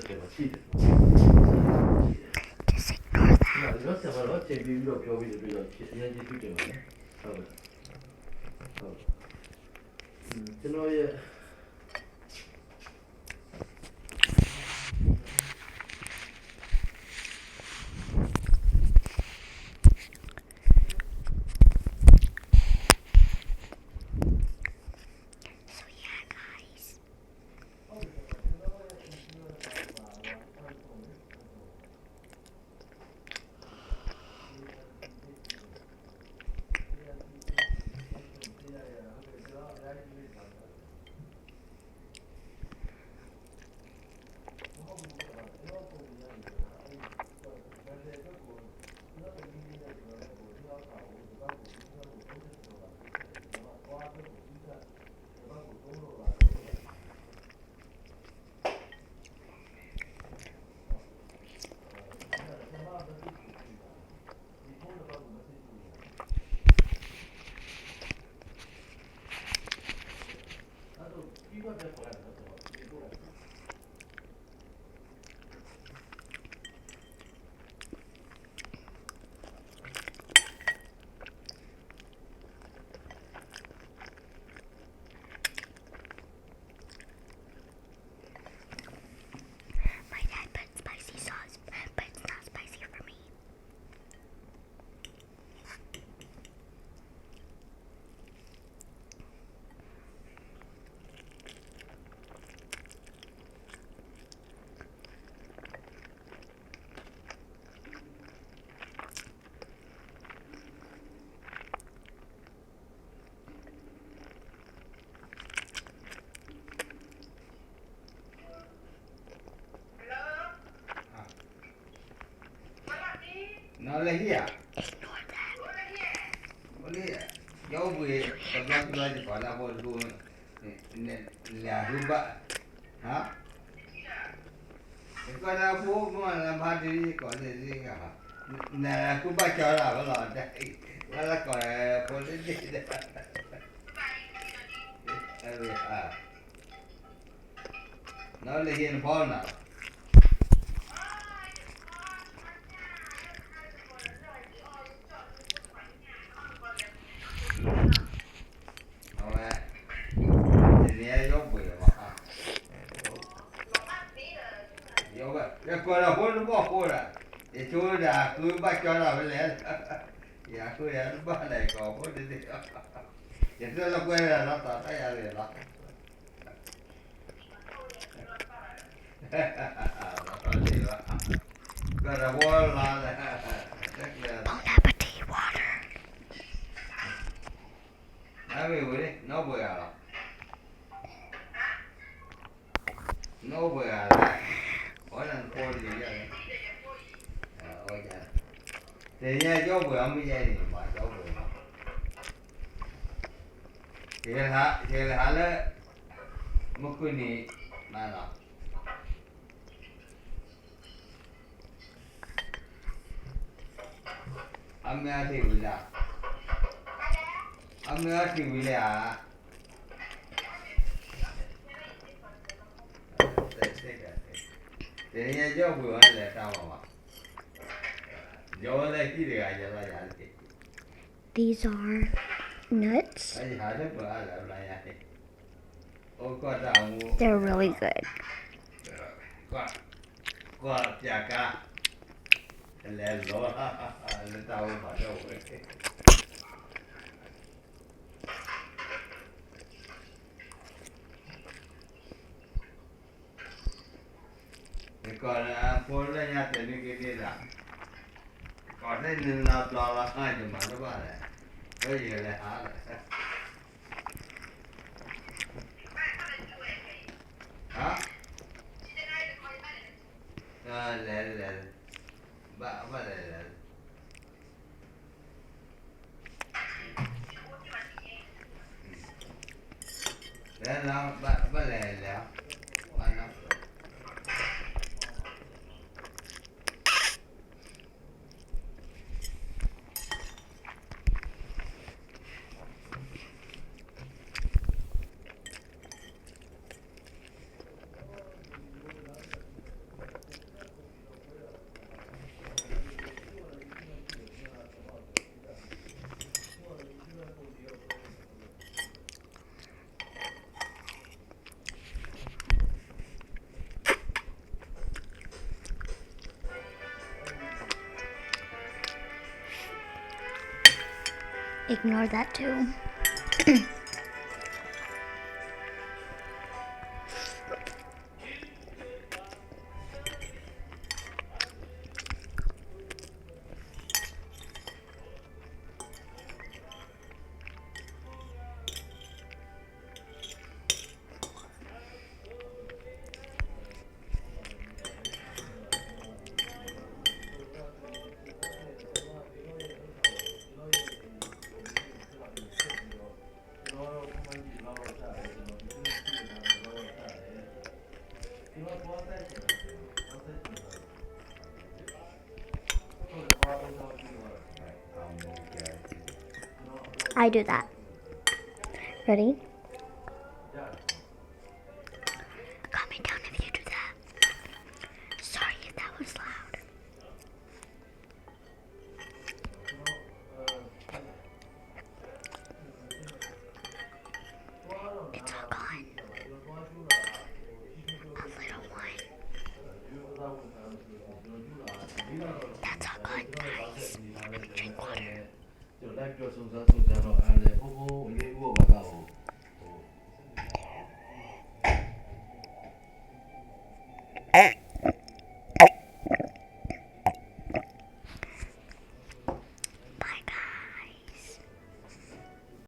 တယ်မှာရှိတယ် Just ignore that. ကျွန်တော်ဆက်ပါတော့ချိန်ပြီးတော့ပြောပြီးတော့အရင်ကြည့်တွေ့တယ်ပါဟုတ်ကဲ့ဟုတ်ကျွန်တော်ရဲ့ So yeah, guys. My dad put spicy sauce, but it's not spicy for me. Nó lấy gì à? Ignore that. Có lấy dấu bùi tập lắc lên thì phải là bộ luôn là rùa bạ hả? Cái là phố mà làm hai đi có gì cả nè cũng bắt cho là có lọ đây là còn có cái gì đấy nó lấy hiện phone nào cái con là hôn nó bỏ cô là để chú là cứ bắt cho là với lẽ dạ cứ là nó bắt này có hôn đi thì nó quên là nó tỏ tay ra liền đó cái là hôn là Bon appetit water. nói về đi nó vừa à nó vừa à mỗi lần cô gì vậy ôi dạ thì nha cháu vừa không biết dây thì mà cháu vừa mà thì là hả lẽ một cái này mà nó âm nghe thì vui là âm nghe thì vui là thì nha cháu vừa là sao mà vô đây cái gì à giờ là gì These are nuts. ai hả thế vừa là này ô con tao They're really good. qua chả cả lên lỗ lên tao mà đâu còn phố lên nhà tiền cái gì là còn đây nên là hai chục mà nó bảo này cái gì là hả hả lẹ ba lẹ lẹ nó ba lẹ ba nó ignore that too. I do that. Ready?